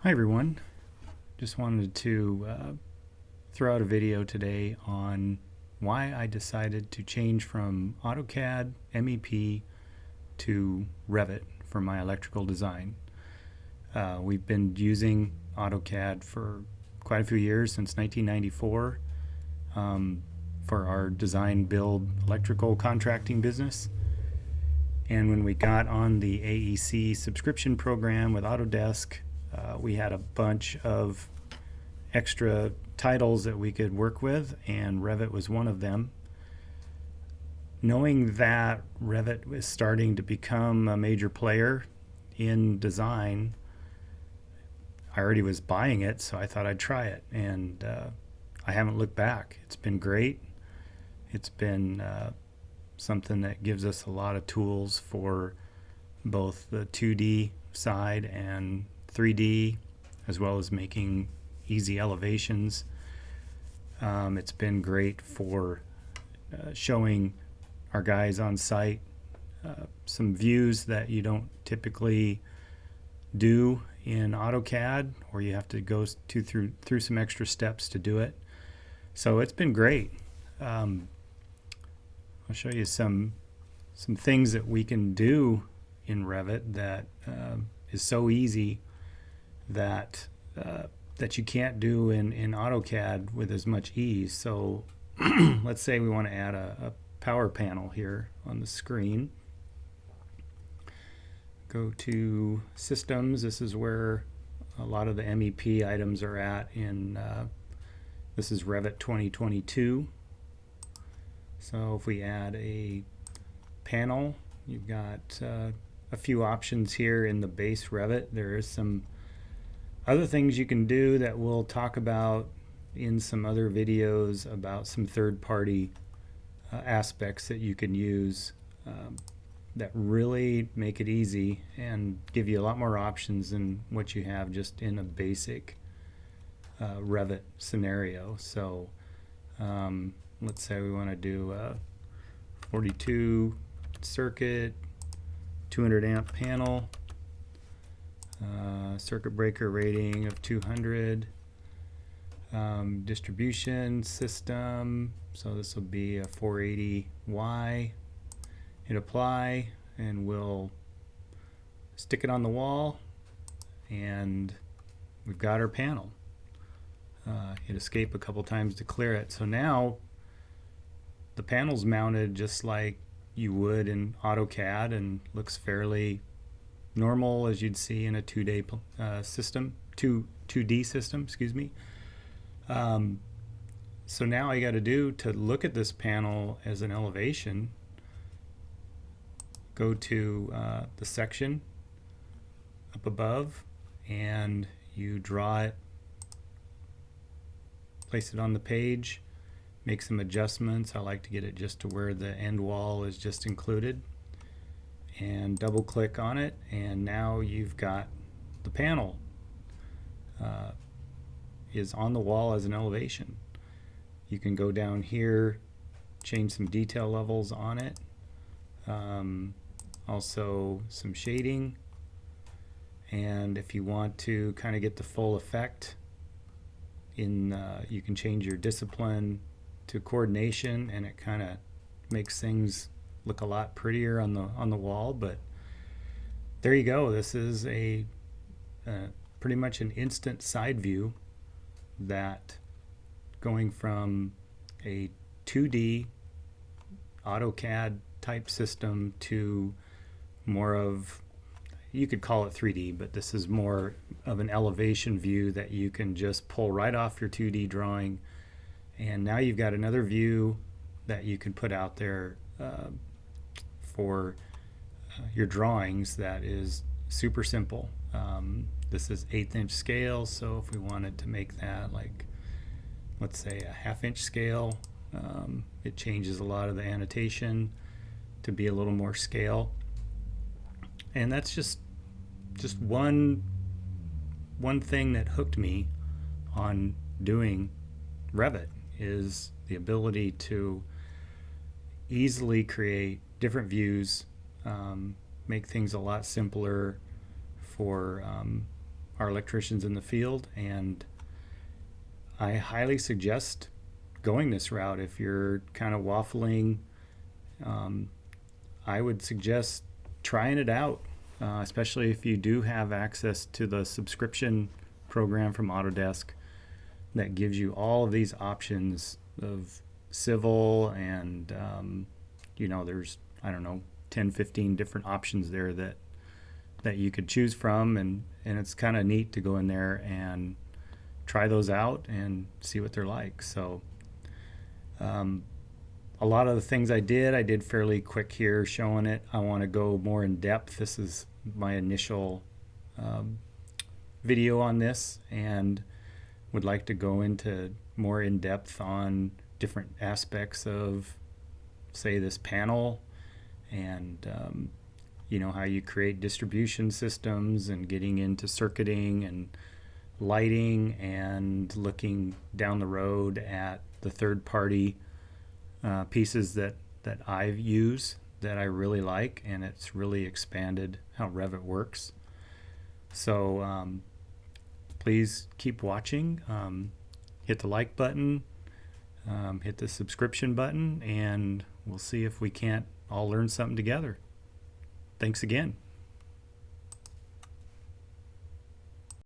Hi everyone, just wanted to throw out a video today on why I decided to change from AutoCAD MEP to Revit for my electrical design. We've been using AutoCAD for quite a few years, since 1994, for our design build electrical contracting business. And when we got on the AEC subscription program with Autodesk, we had a bunch of extra titles that we could work with, and Revit was one of them. Knowing that Revit was starting to become a major player in design, I already was buying it, so I thought I'd try it, and I haven't looked back. It's been great. It's been something that gives us a lot of tools for both the 2D side and 3D, as well as making easy elevations. It's been great for showing our guys on site some views that you don't typically do in AutoCAD, or you have to go through some extra steps to do it. So it's been great. I'll show you some things that we can do in Revit that is so easy that you can't do in AutoCAD with as much ease. So let's say we want to add a power panel here on the screen. Go to Systems. This is where a lot of the MEP items are at in this is Revit 2022. So if we add a panel, you've got a few options here in the base Revit. There is some other things you can do that we'll talk about in some other videos about some third-party aspects that you can use that really make it easy and give you a lot more options than what you have just in a basic Revit scenario. So let's say we want to do a 42 circuit, 200 amp panel, circuit breaker rating of 200, distribution system, so this will be a 480Y. Hit apply, and we'll stick it on the wall, and we've got our panel. Hit escape a couple times to clear it. So now the panel's mounted just like you would in AutoCAD and looks fairly normal as you'd see in a 2D system, excuse me. So now all you got to do to look at this panel as an elevation, go to the section up above, and you draw it, place it on the page, make some adjustments. I like to get it just to where the end wall is just included, and double click on it, and now you've got the panel is on the wall as an elevation. You can go down here, change some detail levels on it, also some shading, and if you want to kind of get the full effect in you can change your discipline to coordination, and it kind of makes things look a lot prettier on the wall. But there you go. This is a pretty much an instant side view, that going from a 2D AutoCAD type system to more of, you could call it 3D, but this is more of an elevation view that you can just pull right off your 2D drawing, and now you've got another view that you can put out there for your drawings that is super simple. This is 1/8 inch scale, so if we wanted to make that like, let's say, a 1/2 inch scale, it changes a lot of the annotation to be a little more scale. And that's just one thing that hooked me on doing Revit, is the ability to easily create different views, make things a lot simpler for our electricians in the field, and I highly suggest going this route. If you're kind of waffling, I would suggest trying it out, especially if you do have access to the subscription program from Autodesk that gives you all of these options of civil and there's, I don't know, 10, 15 different options there that you could choose from, and it's kind of neat to go in there and try those out and see what they're like. So a lot of the things I did fairly quick here showing it. I want to go more in depth. This is my initial video on this, and would like to go into more in depth on different aspects of, say, this panel, and how you create distribution systems, and getting into circuiting and lighting, and looking down the road at the third-party pieces that I use that I really like, and it's really expanded how Revit works. So please keep watching. Hit the like button, hit the subscription button, and we'll see if we can't all learn something together. Thanks again.